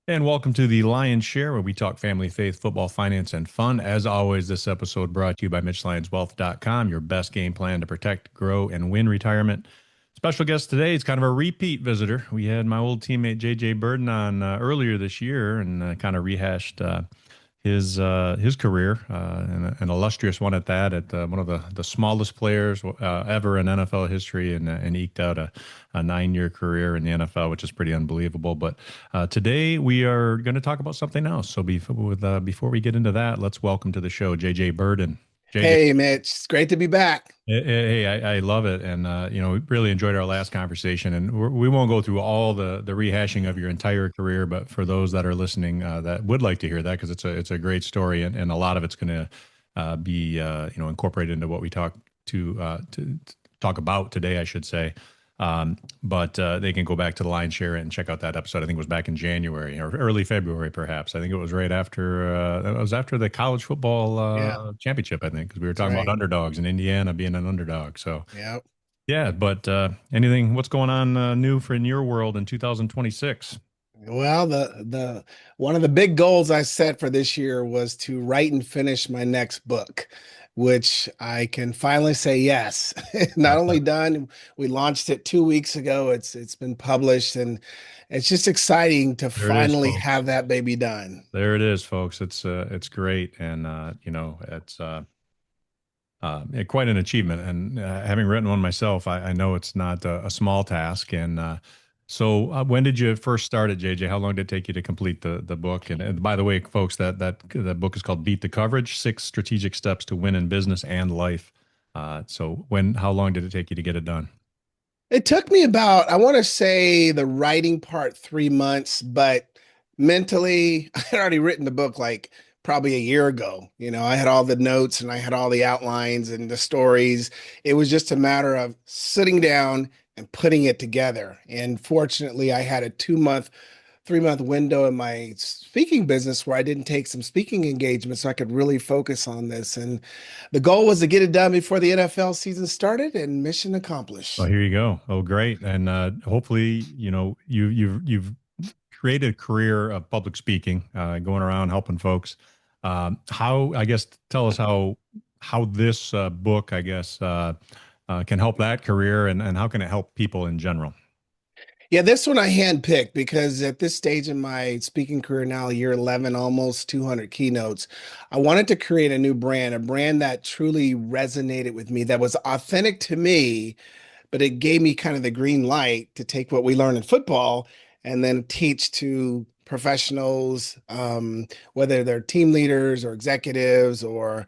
And welcome to the Lyons Share, where we talk family, faith, football, finance, and fun. As always, this episode brought to you by MitchLyonsWealth.com, your best game plan to protect, grow, and win retirement. Special guest today is kind of a repeat visitor. We had my old teammate J.J. Birden on earlier this year and kind of rehashed his career, an illustrious one at that, at one of the smallest players ever in NFL history, and eked out a 9-year career in the NFL, which is pretty unbelievable. But today we are going to talk about something else. So before we get into that, let's welcome to the show J.J. Burden. J.J. Hey, Mitch, it's great to be back. Hey, I love it, and we really enjoyed our last conversation, and we won't go through all the rehashing of your entire career, but for those that are listening that would like to hear that, because it's a great story, and a lot of it's going to be incorporated into what we to talk about today, I should say. But they can go back to the Lyons Share and check out that episode. I think it was back in January or early February, perhaps. I think it was right after it was after the college football Yeah, championship. I think because we were that's talking about right. underdogs in Indiana being an underdog. So Yeah. yeah, but anything? What's going on new for in your world in 2026? Well, the one of the big goals I set for this year was to write and finish my next book, which I can finally say yes. Not only done, we launched it 2 weeks ago. It's been published, and it's just exciting to There it is, finally folks. have that baby done. There it is, folks. It's great, and it's quite an achievement. And having written one myself, I know it's not a small task. And when did you first start it, JJ? How long did it take you to complete the book? And by the way, folks, that book is called Beat the Coverage: 6 Strategic Steps to Win in Business and Life. How long did it take you to get it done? It took me about, I want to say the writing part 3 months, but mentally, I had already written the book like probably a year ago. I had all the notes and I had all the outlines and the stories. It was just a matter of sitting down and putting it together. And fortunately, I had a 3-month window in my speaking business where I didn't take some speaking engagements so I could really focus on this. And the goal was to get it done before the NFL season started, and mission Well, accomplished. here you go. Oh, great. And hopefully, you've created a career of public speaking, going around helping folks. How, I guess, tell us how this book, I guess, can help that career, and how can it help people in general? Yeah, this one I handpicked because at this stage in my speaking career now, year 11, almost 200 keynotes, I wanted to create a brand that truly resonated with me, that was authentic to me, but it gave me kind of the green light to take what we learn in football and then teach to professionals, whether they're team leaders or executives or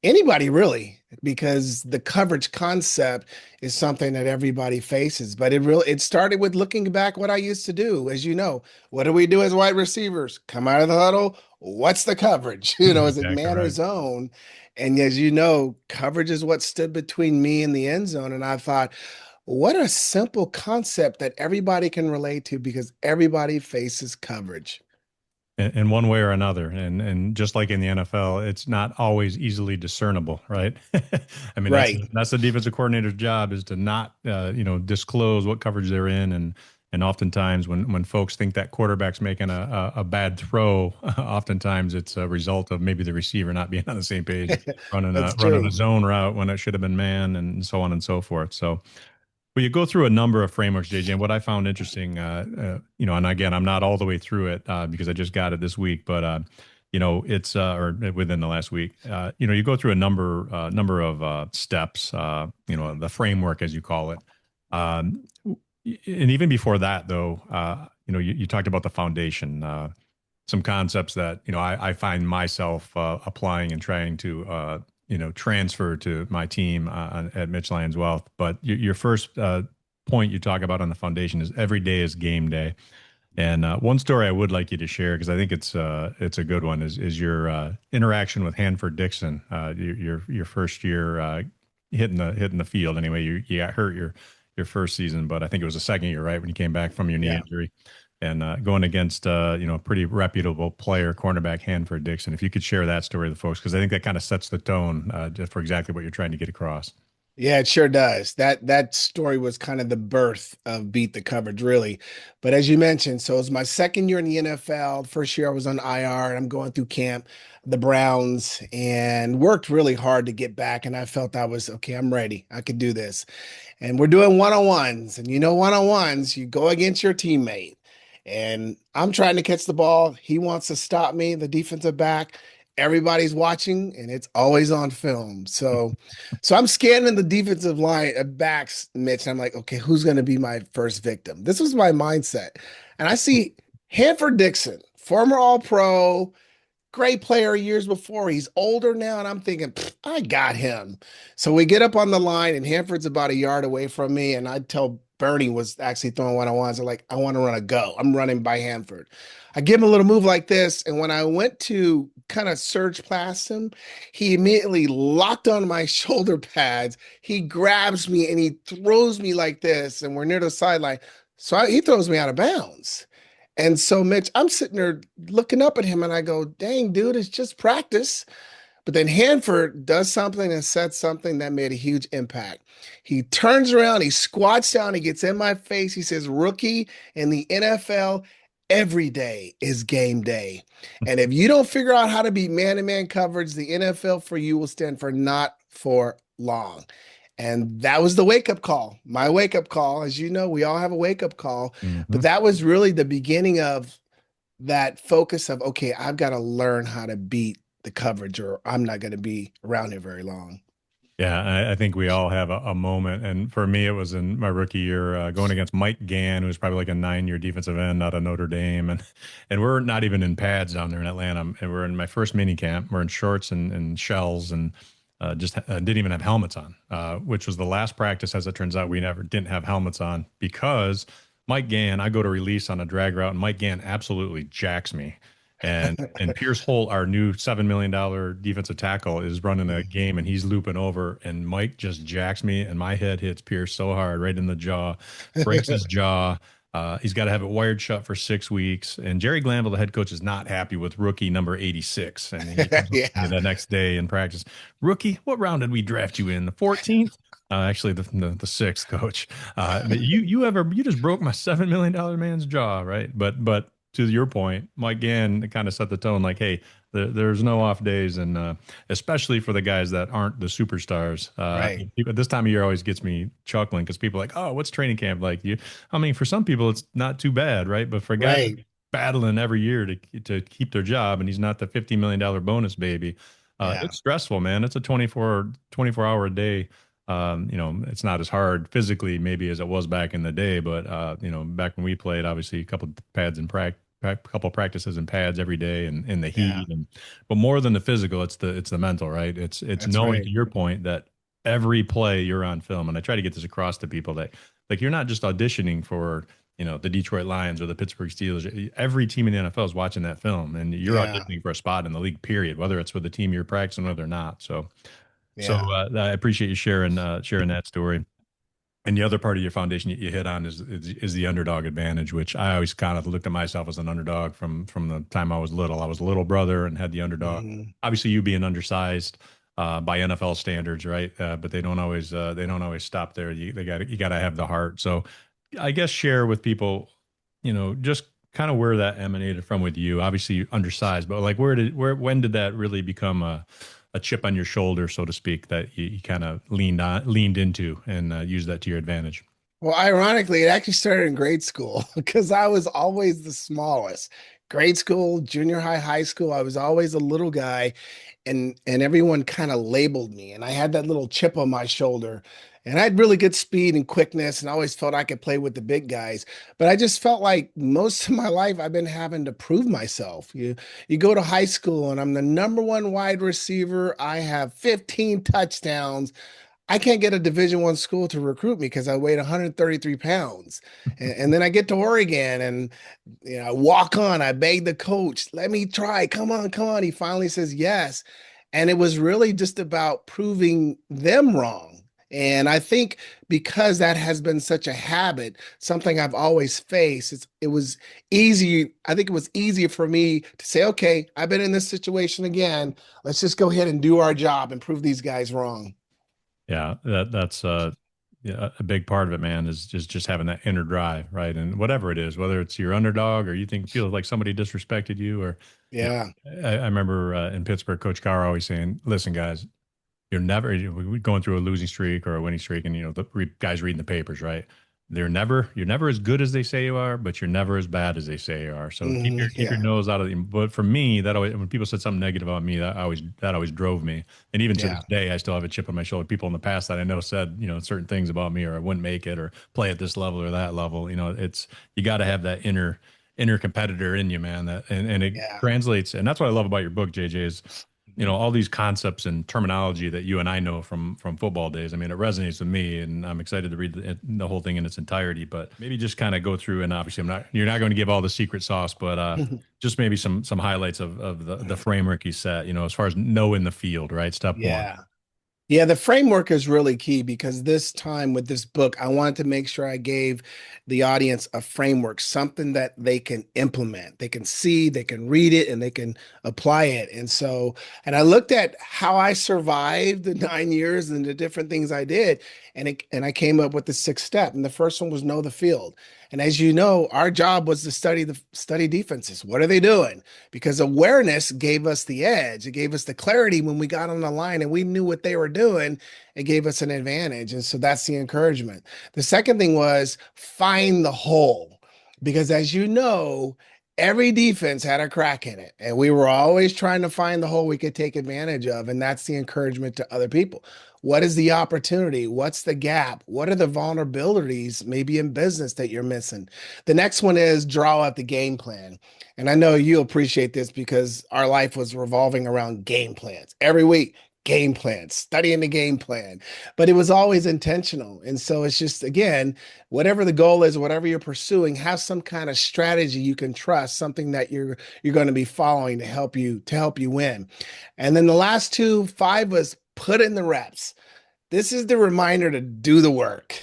anybody really, because the coverage concept is something that everybody faces. But it started with looking back what I used to do. As you know, what do we do as wide receivers? Come out of the huddle. What's the coverage? Is it Exactly man or right. zone? And as you know, coverage is what stood between me and the end zone. And I thought, what a simple concept that everybody can relate to because everybody faces coverage. In one way or another, and just like in the NFL, it's not always easily discernible, right? I mean, that's Right. that's the defensive coordinator's job, is to not disclose what coverage they're in, and oftentimes when folks think that quarterback's making a bad throw, oftentimes it's a result of maybe the receiver not being on the same page, running a That's running a true. zone route when it should have been man, and so on and so forth. So well, you go through a number of frameworks, JJ, and what I found interesting, and again, I'm not all the way through it because I just got it this week, but it's or within the last week. You go through a number of steps, the framework as you call it, and even before that, though, you talked about the foundation, some concepts that I find myself applying and trying to transfer to my team at Mitch Lyons Wealth. But your first point you talk about on the foundation is every day is game day. And one story I would like you to share, because I think it's a good one, is your interaction with Hanford Dixon, your first year hitting the field. Anyway, you got hurt your first season, but I think it was the second year, right, when you came back from your knee Yeah. injury, and going against a pretty reputable player, cornerback Hanford Dixon. If you could share that story with the folks, because I think that kind of sets the tone just for exactly what you're trying to get across. Yeah, it sure does. That story was kind of the birth of Beat the Coverage, really. But as you mentioned, so it was my second year in the NFL. First year I was on IR and I'm going through camp, the Browns, and worked really hard to get back. And I felt I was okay, I'm ready. I could do this. And we're doing one-on-ones. And one-on-ones, you go against your teammate. And I'm trying to catch the ball. He wants to stop me, the defensive back. Everybody's watching, and it's always on film. So I'm scanning the defensive line backs, Mitch, and I'm like, okay, who's going to be my first victim? This was my mindset. And I see Hanford Dixon, former All-Pro, great player years before. He's older now, and I'm thinking, I got him. So we get up on the line, and Hanford's about a yard away from me, and I tell Bernie was actually throwing one-on-ones. I'm like, I want to run a go. I'm running by Hanford. I give him a little move like this, and when I went to kind of surge past him, he immediately locked on my shoulder pads. He grabs me and he throws me like this, and we're near the sideline. He throws me out of bounds. And so, Mitch, I'm sitting there looking up at him and I go, dang, dude, it's just practice. But then Hanford does something and said something that made a huge impact. He turns around, he squats down, he gets in my face. He says, rookie in the NFL, every day is game day. And if you don't figure out how to beat man to man coverage, the NFL for you will stand for not for long. And that was the wake up call. My wake up call. As you know, we all have a wake up call, but Mhm. that was really the beginning of that focus of, okay, I've got to learn how to beat the coverage or I'm not going to be around here very long. Yeah, I think we all have a moment. And for me, it was in my rookie year going against Mike Gann, who's probably like a 9-year defensive end out of Notre Dame. And we're not even in pads down there in Atlanta. And we're in my first mini camp. We're in shorts and shells and just didn't even have helmets on, which was the last practice. As it turns out, we never didn't have helmets on because Mike Gann, I go to release on a drag route, and Mike Gann absolutely jacks me. And Pierce Holt, our new $7 million defensive tackle, is running a game and he's looping over, and Mike just jacks me, and my head hits Pierce so hard right in the jaw, breaks his jaw. He's got to have it wired shut for 6 weeks. And Jerry Glanville, the head coach, is not happy with rookie number 86. And he comes up to me Yeah, the next day in practice. Rookie, what round did we draft you in? The 14th? Actually, the sixth, coach. You just broke my $7 million man's jaw, right? But to your point, Mike Gann kind of set the tone like, hey, there's no off days. And especially for the guys that aren't the superstars. right, This time of year always gets me chuckling because people are like, oh, what's training camp like? I mean, for some people, it's not too bad, right? But for guys right. battling every year to keep their job, and he's not the $50 million bonus baby, Yeah, it's stressful, man. It's a 24 hour a day. It's not as hard physically maybe as it was back in the day, but back when we played, obviously a couple pads and couple practices and pads every day and in the yeah, heat, and but more than the physical, it's the mental, right? It's that's knowing, to right. your point, that every play you're on film. And I try to get this across to people that, like, you're not just auditioning for the Detroit Lions or the Pittsburgh Steelers. Every team in the NFL is watching that film, and you're Yeah, auditioning for a spot in the league, period, whether it's with the team you're practicing with or not. So yeah. I appreciate you sharing that story. And the other part of your foundation you hit on is the underdog advantage, which I always kind of looked at myself as an underdog from the time I was little. I was a little brother and had the underdog. Mhm. Obviously, you being undersized by NFL standards, right? But they don't always stop there. You got to have the heart. So I guess share with people, just kind of where that emanated from with you. Obviously, undersized, but like when did that really become a chip on your shoulder, so to speak, that you kind of leaned into and used that to your advantage? Well, ironically, it actually started in grade school because I was always the smallest. Grade school, junior high, high school, I was always a little guy, and everyone kind of labeled me, and I had that little chip on my shoulder. And I had really good speed and quickness, and I always felt I could play with the big guys. But I just felt like most of my life I've been having to prove myself. You go to high school, and I'm the number one wide receiver. I have 15 touchdowns. I can't get a Division I school to recruit me because I weighed 133 pounds. And then I get to Oregon and I walk on. I beg the coach, let me try. Come on, come on. He finally says yes. And it was really just about proving them wrong. And I think because that has been such a habit, something I've always faced, it was easy. I think it was easier for me to say, okay, I've been in this situation again. Let's just go ahead and do our job and prove these guys wrong. Yeah, that's yeah, a big part of it, man, is just having that inner drive, right? And whatever it is, whether it's your underdog or you think feel like somebody disrespected you, or you Yeah. know, I remember in Pittsburgh, Coach Carr always saying, "Listen, guys, you're never we're going through a losing streak or a winning streak, and you know the guys reading the papers, right? You're never as good as they say you are, but you're never as bad as they say you are. So keep your Yeah. nose out of the. But for me, that always when people said something negative about me, that always drove me. And even to Yeah. this day, I still have a chip on my shoulder. People in the past that I know said certain things about me, or I wouldn't make it, or play at this level or that level. It's you got to have that inner competitor in you, man. That and it Yeah. translates, and that's what I love about your book, JJ. Is all these concepts and terminology that you and I know from football days. I mean, it resonates with me, and I'm excited to read the whole thing in its entirety. But maybe just kind of go through, and obviously, you're not going to give all the secret sauce, but just maybe some highlights of the framework you set. As far as knowing the field, right? Step one. Yeah. Yeah, the framework is really key because this time with this book, I wanted to make sure I gave the audience a framework, something that they can implement. They can see, they can read it, and they can apply it. And I looked at how I survived the 9 years and the different things I did, and I came up with the sixth step. And the first one was know the field. And as you know, our job was to study defenses. What are they doing? Because awareness gave us the edge. It gave us the clarity when we got on the line and we knew what they were doing. It gave us an advantage. And so that's the encouragement. The second thing was find the hole. Because as you know, every defense had a crack in it. And we were always trying to find the hole we could take advantage of. And that's the encouragement to other people. What is the opportunity? What's the gap? What are the vulnerabilities maybe in business that you're missing? The next one is draw out the game plan. And I know you appreciate this because our life was revolving around game plans. Every week, game plans, studying the game plan, but it was always intentional. And so it's just, again, whatever the goal is, whatever you're pursuing, have some kind of strategy you can trust, something that you're going to be following to help you win. And then the last two, five was put in the reps. This is the reminder to do the work.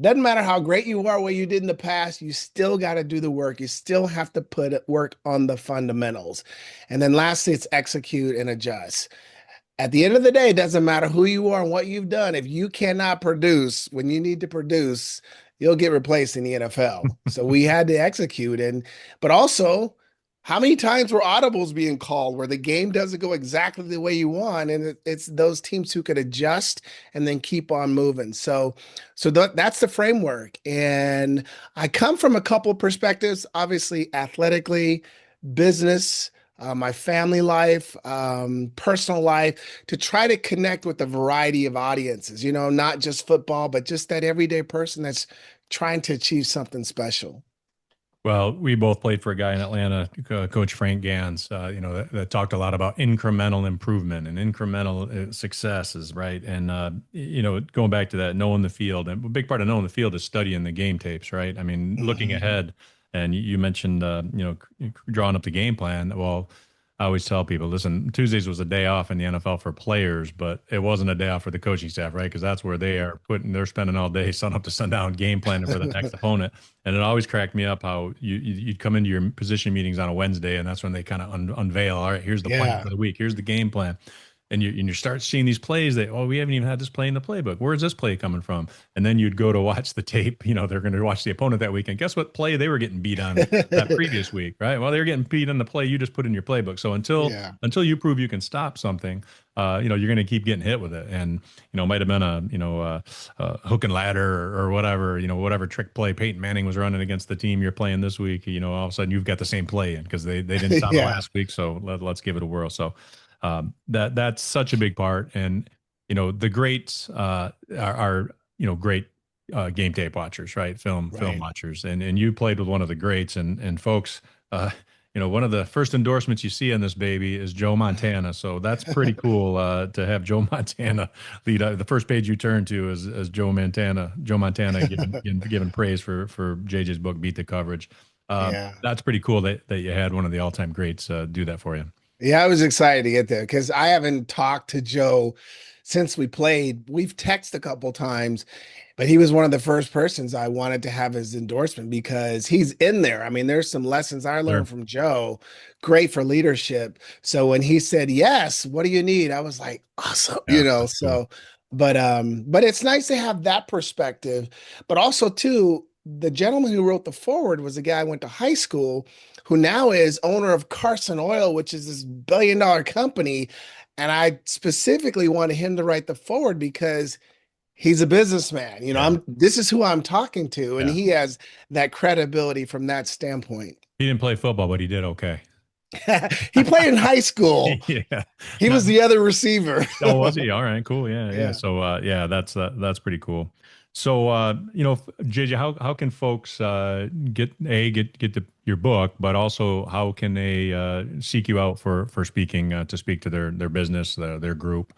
Doesn't matter how great you are, what you did in the past, you still got to do the work. You still have to put work on the fundamentals. And then lastly, it's execute and adjust. At the end of the day, it doesn't matter who you are and what you've done. If you cannot produce when you need to produce, you'll get replaced in the NFL. So we had to execute. But also, how many times were audibles being called where the game doesn't go exactly the way you want? And it's those teams who could adjust and then keep on moving. So that's the framework. And I come from a couple of perspectives, obviously athletically, business, my family life, personal life, to try to connect with a variety of audiences, not just football, but just that everyday person that's trying to achieve something special. Well, we both played for a guy in Atlanta, Coach Frank Gans, that talked a lot about incremental improvement and incremental successes, right? And, going back to that, knowing the field, and a big part of knowing the field is studying the game tapes, right? I mean, looking Mhm. ahead, and you mentioned, drawing up the game plan. Well, I always tell people, listen, Tuesdays was a day off in the NFL for players, but it wasn't a day off for the coaching staff, right? Because that's where they're spending all day sun up to sundown game planning for the next opponent. And it always cracked me up how you'd come into your position meetings on a Wednesday, and that's when they kind of unveil, all right, here's the plan Yeah. for the week, here's the game plan. And you start seeing these plays that, oh, we haven't even had this play in the playbook. Where's this play coming from? And then you'd go to watch the tape. They're going to watch the opponent that week, and guess what play they were getting beat on that previous week, right? Well, they were getting beat on the play you just put in your playbook. So until Yeah. until you prove you can stop something, you're going to keep getting hit with it. And might have been a hook and ladder or whatever, whatever trick play Peyton Manning was running against the team you're playing this week. All of a sudden you've got the same play in because they didn't stop it Yeah. last week. So let's give it a whirl. So that's such a big part. And the greats are great game tape watchers, right? Film Right. watchers, and you played with one of the greats, and folks. One of the first endorsements you see on this baby is Joe Montana. So that's pretty cool to have Joe Montana lead. The first page you turn to is Joe Montana giving praise for JJ's book, Beat the Coverage. Yeah. That's pretty cool that you had one of the all-time greats do that for you. Yeah, I was excited to get there because I haven't talked to Joe since we played. We've texted a couple times, but he was one of the first persons I wanted to have his endorsement because he's in there. I mean, there's some lessons I Sure. learned from Joe, great for leadership. So when he said, yes, what do you need? I was like, awesome, Yeah, that's cool. But it's nice to have that perspective. But also too, the gentleman who wrote the forward was a guy I went to high school who now is owner of Carson Oil, which is this billion-dollar company. And I specifically wanted him to write the forward because he's a businessman. You know, Yeah. this is who I'm talking to, and Yeah. he has that credibility from that standpoint. He didn't play football, but he did okay. He played in high school. Yeah. He Not, was the other receiver. oh, was he? All right, cool. Yeah, yeah. Yeah. So yeah, that's pretty cool. So JJ, how can folks get your book, but also how can they seek you out for speaking to speak to their business, their group?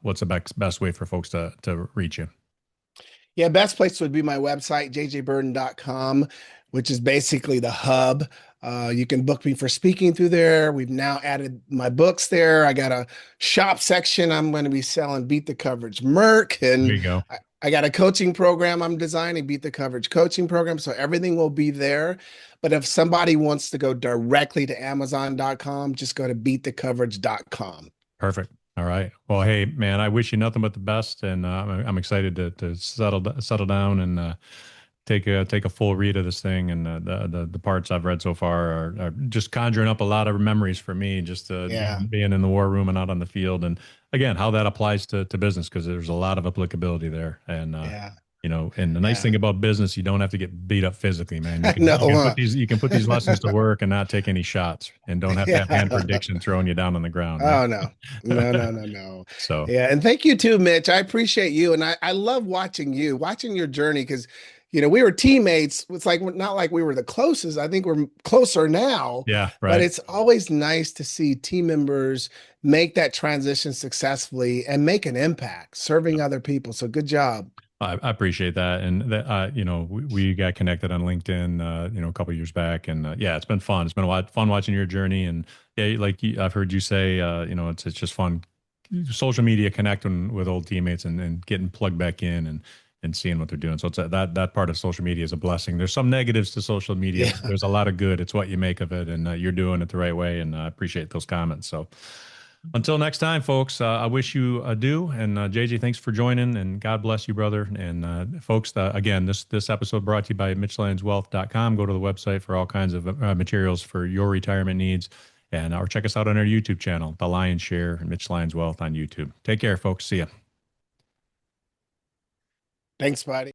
What's the best way for folks to reach you? Yeah, best place would be my website, jjburden.com, which is basically the hub. You can book me for speaking through there. We've now added my books there. I got a shop section. I'm going to be selling Beat the Coverage Merc, There and you go. I got a coaching program I'm designing, Beat the Coverage coaching program. So everything will be there. But if somebody wants to go directly to Amazon.com, just go to beatthecoverage.com. Perfect. All right. Well, hey, man, I wish you nothing but the best, and I'm excited to settle down and take a full read of this thing. And the parts I've read so far are just conjuring up a lot of memories for me, just Yeah, being in the war room and out on the field, and again how that applies to business because there's a lot of applicability there. And yeah, and the nice yeah. thing about business, you don't have to get beat up physically, man. No, You can put these lessons to work and not take any shots, and don't have to have Hanford yeah. Dixon throwing you down on the ground, Oh no. No, right? no, no, no. So Yeah, and thank you too, Mitch. I appreciate you. And I love watching your journey because we were teammates. It's like not like we were the closest. I think we're closer now, yeah, but right. it's always nice to see team members make that transition successfully and make an impact serving other people. So good job. I appreciate that, and that we got connected on LinkedIn, a couple years back, and yeah, it's been fun. It's been a lot fun watching your journey, and yeah, I've heard you say, it's just fun, social media connecting with old teammates and getting plugged back in and seeing what they're doing. So that part of social media is a blessing. There's some negatives to social media, Yeah. but there's a lot of good. It's what you make of it, and you're doing it the right way, and I appreciate those comments. So. Until next time, folks, I wish you adieu. And JJ, thanks for joining, and God bless you, brother. And folks, again, this episode brought to you by MitchLyonsWealth.com. Go to the website for all kinds of materials for your retirement needs. And or check us out on our YouTube channel, The Lyons Share and Mitch Lyons Wealth on YouTube. Take care, folks. See ya. Thanks, buddy.